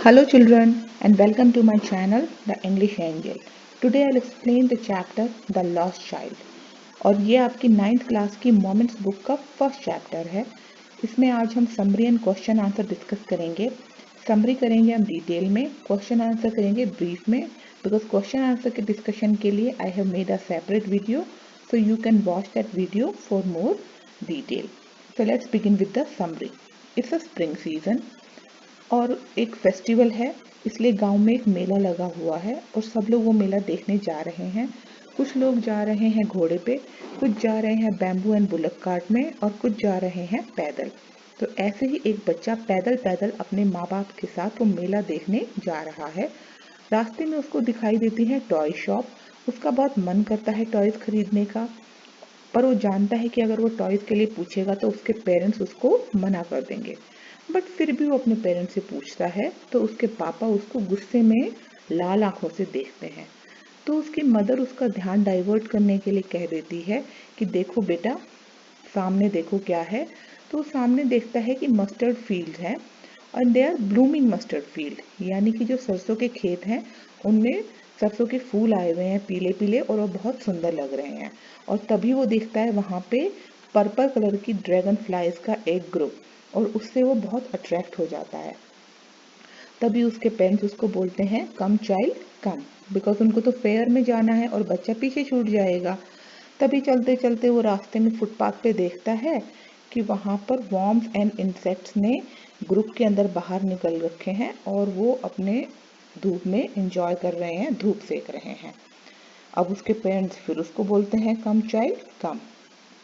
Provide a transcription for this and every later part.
Hello children and welcome to my channel The English Angel. Today I'll explain the chapter The Lost Child और ये आपकी 9th class की moments book का first chapter है। इसमें आज हम summary and question answer discuss करेंगे। समरी करेंगे हम डिटेल में, क्वेश्चन आंसर करेंगे ब्रीफ में, बिकॉज क्वेश्चन आंसर के डिस्कशन के लिए I have made a separate video, so you can watch that video for more detail. So let's begin with the summary. It's a spring season और एक festival है, इसलिए गांव में एक मेला लगा हुआ है और सब लोग वो मेला देखने जा रहे हैं। कुछ लोग जा रहे हैं घोड़े पे, कुछ जा रहे हैं बैम्बू एंड बुलक कार्ट में और कुछ जा रहे हैं पैदल। तो ऐसे ही एक बच्चा पैदल पैदल अपने माँ बाप के साथ वो मेला देखने जा रहा है। रास्ते में उसको दिखाई देती है टॉय शॉप। उसका बहुत मन करता है टॉयज खरीदने का, पर वो जानता है कि अगर वो टॉयज के लिए पूछेगा तो उसके पेरेंट्स उसको मना कर देंगे। बट फिर भी वो अपने पेरेंट्स से पूछता है तो उसके पापा उसको गुस्से में लाल आंखों से देखते हैं। तो उसकी मदर उसका ध्यान डाइवर्ट करने के लिए कह देती है कि देखो बेटा, सामने देखो क्या है। तो वो सामने देखता है कि मस्टर्ड फील्ड है और they are blooming mustard field, यानी कि जो सरसों के खेत हैं उनमें सरसों के फूल आए हुए हैं पीले पीले और वो बहुत सुंदर लग रहे हैं। और तभी वो देखता है वहाँ पे पर्पल कलर की ड्रैगन फ्लाइज का एक ग्रुप और उससे वो बहुत अट्रैक्ट हो जाता है। तभी उसके पेरेंट्स उसको बोलते हैं कम चाइल्ड कम, बिकॉज उनको तो फेयर में जाना है और बच्चा पीछे छूट जाएगा। तभी चलते चलते वो रास्ते में फुटपाथ पे देखता है कि वहाँ पर वॉर्म्स एंड इंसेक्ट्स ने ग्रुप के अंदर बाहर निकल रखे हैं और वो अपने धूप में एंजॉय कर रहे हैं, धूप सेक रहे हैं। अब उसके पेरेंट्स फिर उसको बोलते हैं कम चाइल्ड कम।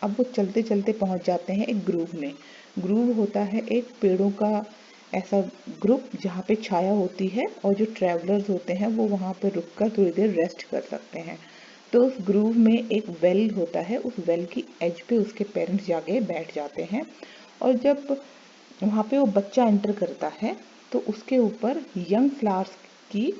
अब वो चलते चलते पहुंच जाते हैं एक ग्रूव में। ग्रूव होता है एक पेड़ों का ऐसा ग्रुप जहाँ पे छाया होती है और जो ट्रैवलर्स होते हैं वो वहाँ पे रुककर थोड़ी देर रेस्ट कर सकते हैं। तो उस ग्रूव में एक वेल होता है, उस वेल की एज पे उसके पेरेंट्स जाके बैठ जाते हैं। और जब वहाँ पे वो बच्चा एंटर करता है तो उसके ऊपर यंग फ्लावर्स की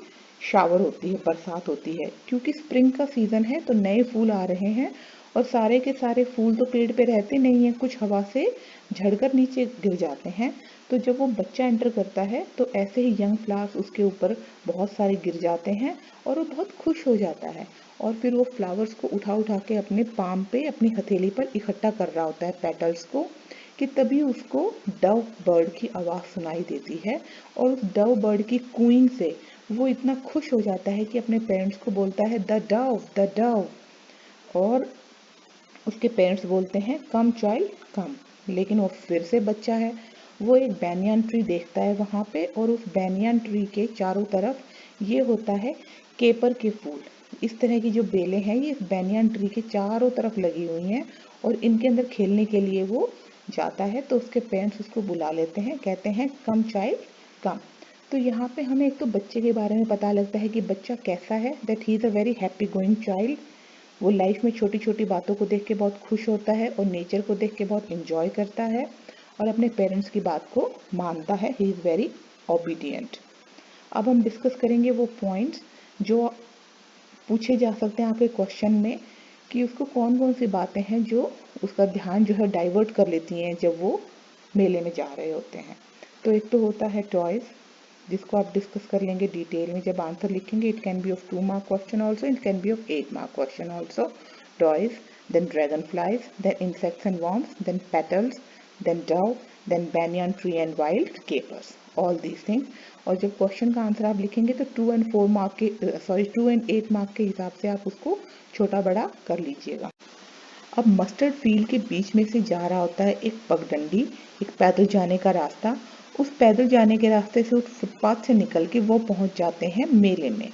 शावर होती है, बरसात होती है। क्योंकि स्प्रिंग का सीजन है तो नए फूल आ रहे हैं और सारे के सारे फूल तो पेड़ पे रहते नहीं हैं, कुछ हवा से झड़कर नीचे गिर जाते हैं। तो जब वो बच्चा एंटर करता है तो ऐसे ही यंग फ्लावर्स उसके ऊपर बहुत सारे गिर जाते हैं और वो बहुत खुश हो जाता है। और फिर वो फ्लावर्स को उठा उठा के अपने पाम पे, अपनी हथेली पर इकट्ठा कर रहा होता है पेटल्स को, कि तभी उसको डव बर्ड की आवाज़ सुनाई देती है। और उस डव बर्ड की कूइंग से वो इतना खुश हो जाता है कि अपने पेरेंट्स को बोलता है द डव द डव। और उसके पेरेंट्स बोलते हैं कम चाइल्ड कम। लेकिन वो फिर से बच्चा है, वो एक बैनियन ट्री देखता है वहाँ पे और उस बैनियन ट्री के चारों तरफ ये होता है केपर के फूल। इस तरह की जो बेलें हैं ये इस बैनियन ट्री के चारों तरफ लगी हुई हैं और इनके अंदर खेलने के लिए वो जाता है। तो उसके पेरेंट्स उसको बुला लेते हैं, कहते हैं कम चाइल्ड कम। तो यहाँ पे हमें एक तो बच्चे के बारे में पता लगता है कि बच्चा कैसा है, that he is a very happy going child. वो लाइफ में छोटी छोटी बातों को देख के बहुत खुश होता है और नेचर को देख के बहुत इंजॉय करता है और अपने पेरेंट्स की बात को मानता है। He is very obedient. अब हम डिस्कस करेंगे वो पॉइंट्स जो पूछे जा सकते हैं आपके क्वेश्चन में, कि उसको कौन कौन सी बातें हैं जो उसका ध्यान जो है डाइवर्ट कर लेती हैं जब वो मेले में जा रहे होते हैं। तो एक तो होता है टॉयज, जिसको आप डिस्कस कर लेंगे डिटेल में जब आंसर लिखेंगे। It can be of 2 mark question also, it can be of 8 mark question also. Toys, then dragonflies, then insects and worms, then petals, then dove, then banyan tree and wild capers, all these things. और जब question का answer आप लिखेंगे तो 2 and 8 mark के हिसाब से आप उसको छोटा बड़ा कर लीजिएगा। अब मस्टर्ड फील्ड के बीच में से जा रहा होता है एक पगडंडी, एक पैदल जाने का रास्ता। उस पैदल जाने के रास्ते से, उस फुटपाथ से निकल के वो पहुंच जाते हैं मेले में।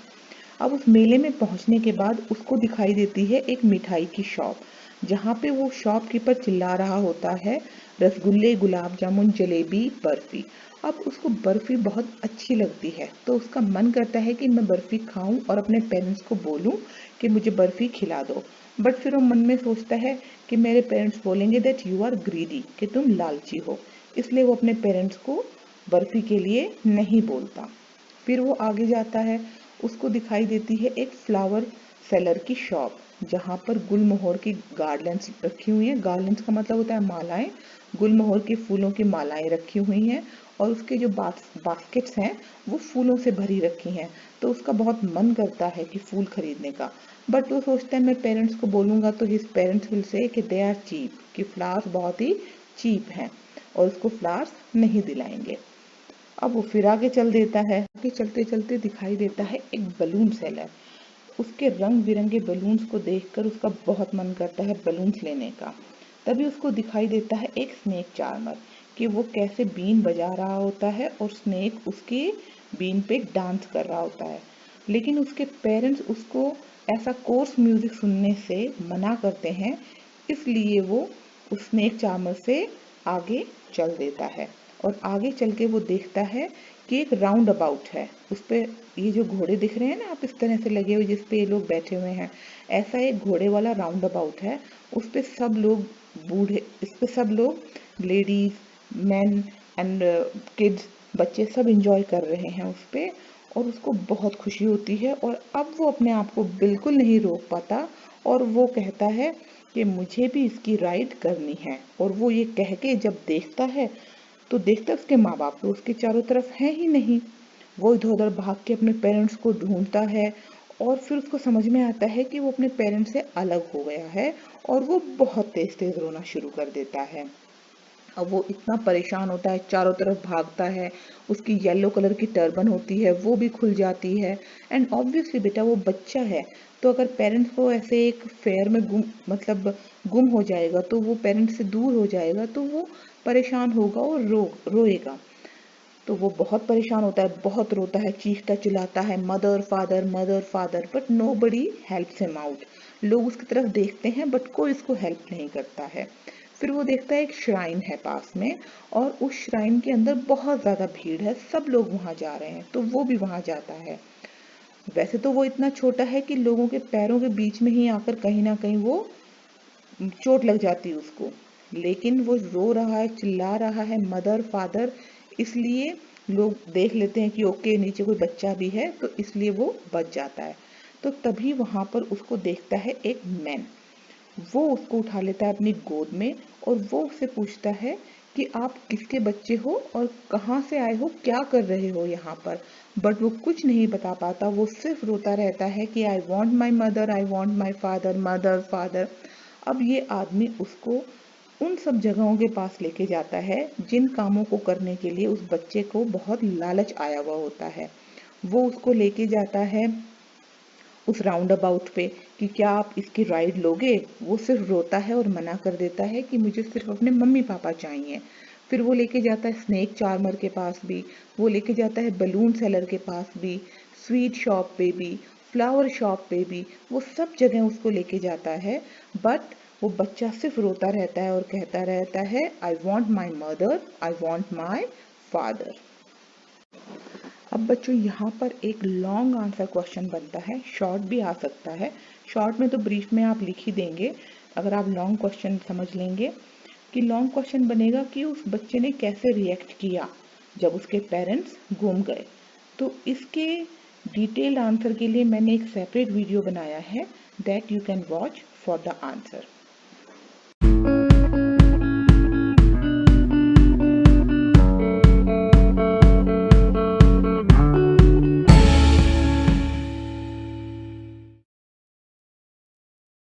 अब उस मेले में पहुंचने के बाद उसको दिखाई देती है एक मिठाई की शॉप, जहाँ पे वो शॉपकीपर चिल्ला रहा होता है रसगुल्ले, गुलाब जामुन, जलेबी, बर्फी। अब उसको बर्फी बहुत अच्छी लगती है तो उसका मन करता है कि मैं बर्फी खाऊं और अपने पेरेंट्स को बोलूं कि मुझे बर्फी खिला दो। बट फिर वो मन में सोचता है कि मेरे पेरेंट्स बोलेंगे दैट यू आर ग्रीडी, कि तुम लालची हो, इसलिए वो अपने पेरेंट्स को बर्फी के लिए नहीं बोलता। फिर वो आगे जाता है, उसको दिखाई देती है एक फ्लावर सेलर की शॉप, जहाँ पर गुलमोहर की गार्लैंड्स रखी हुई हैं। गार्लैंड्स का मतलब होता है मालाएं। गुलमोहर के फूलों की मालाएं रखी हुई हैं और उसके जो बास्केट्स हैं वो फूलों से भरी रखी हैं। तो उसका बहुत मन करता है कि फूल खरीदने का, बट वो सोचता है मैं पेरेंट्स को बोलूँगा तो हिज पेरेंट्स विल से कि दे आर चीप, कि फ्लावर्स बहुत ही चीप हैं और उसको फ्लावर्स नहीं दिलाएंगे। अब वो फिर आगे चल देता है। आगे चलते चलते दिखाई देता है एक बलून सेलर। उसके रंग बिरंगे बलून्स को देखकर उसका बहुत मन करता है बलून्स लेने का। तभी उसको दिखाई देता है एक स्नेक चार्मर, कि वो कैसे बीन बजा रहा होता है और स्नेक उसके बीन पे डांस कर रहा होता है। लेकिन उसके पेरेंट्स उसको ऐसा कोर्स म्यूजिक सुनने से मना करते हैं, इसलिए वो उस स्नेक चार्मर से आगे चल देता है। और आगे चल के वो देखता है कि एक राउंड अबाउट है। उस पे ये जो घोड़े दिख रहे हैं ना आप, इस तरह से लगे हुए जिस पे ये लोग बैठे हुए हैं, ऐसा एक घोड़े वाला राउंड अबाउट है। उस पे सब लोग बूढ़े, इस पे सब लोग लेडीज मैन एंड किड्स, बच्चे सब इंजॉय कर रहे हैं उस पे। और उसको बहुत खुशी होती है और अब वो अपने आप को बिल्कुल नहीं रोक पाता और वो कहता है कि मुझे भी इसकी राइड करनी है। और वो ये कह के जब देखता है तो देखता है उसके माँ बाप तो उसके चारों तरफ हैं ही नहीं। वो इधर उधर भाग के अपने पेरेंट्स को ढूंढता है और फिर उसको समझ में आता है कि वो अपने पेरेंट्स से अलग हो गया है और वो बहुत तेज तेज रोना शुरू कर देता है। अब वो इतना परेशान होता है, चारों तरफ भागता है। उसकी येलो कलर की टर्बन होती है वो भी खुल जाती है। एंड ऑब्वियसली बेटा वो बच्चा है, तो अगर पेरेंट्स को ऐसे एक फेयर में गुम हो जाएगा तो वो पेरेंट्स से दूर हो जाएगा तो वो परेशान होगा और रोएगा। तो वो बहुत परेशान होता है, बहुत रोता है, चीखता चिल्लाता है mother father, but nobody helps him out. लोग उसकी तरफ देखते हैं बट कोई उसको हेल्प नहीं करता है। फिर वो देखता है एक श्राइन है पास में और उस श्राइन के अंदर बहुत ज़्यादा भीड़ है, सब लोग वहाँ जा रहे हैं तो वो भी वहाँ जाता है। वैसे तो वो इतना छोटा है कि लोगों के पैरों के बीच में ही आकर कहीं ना कहीं वो चोट लग जाती है उसको, लेकिन वो रो रहा है, चिल्ला रहा है मदर फादर, इसलिए लोग देख लेते हैं कि ओके नीचे कोई बच्चा भी है तो इसलिए वो बच जाता है। तो तभी वहां पर उसको देखता है एक मैन। वो उसको उठा लेता है अपनी गोद में और वो उससे पूछता है कि आप किसके बच्चे हो और कहाँ से आए हो, क्या कर रहे हो यहाँ पर। बट वो कुछ नहीं बता पाता, वो सिर्फ रोता रहता है कि I want my mother, I want my father, mother father. अब ये आदमी उसको उन सब जगहों के पास लेके जाता है जिन कामों को करने के लिए उस बच्चे को बहुत लालच आया हुआ होता है। वो उसको लेके जाता है उस राउंड अबाउट पे कि क्या आप इसकी राइड लोगे। वो सिर्फ रोता है और मना कर देता है कि मुझे सिर्फ अपने मम्मी पापा चाहिए। फिर वो लेके जाता है स्नेक चार्मर के पास भी, वो लेके जाता है बलून सेलर के पास भी, स्वीट शॉप पे भी, फ्लावर शॉप पे भी, वो सब जगह उसको लेके जाता है। बट वो बच्चा सिर्फ रोता रहता है और कहता रहता है I want my mother, I want my father. अब बच्चों यहाँ पर एक लॉन्ग आंसर क्वेश्चन बनता है, शॉर्ट भी आ सकता है। शॉर्ट में तो ब्रीफ में आप लिख ही देंगे। अगर आप लॉन्ग क्वेश्चन समझ लेंगे कि लॉन्ग क्वेश्चन बनेगा कि उस बच्चे ने कैसे रिएक्ट किया जब उसके पेरेंट्स गुम गए। तो इसके डिटेल्ड आंसर के लिए मैंने एक सेपरेट वीडियो बनाया है that you can watch for the answer.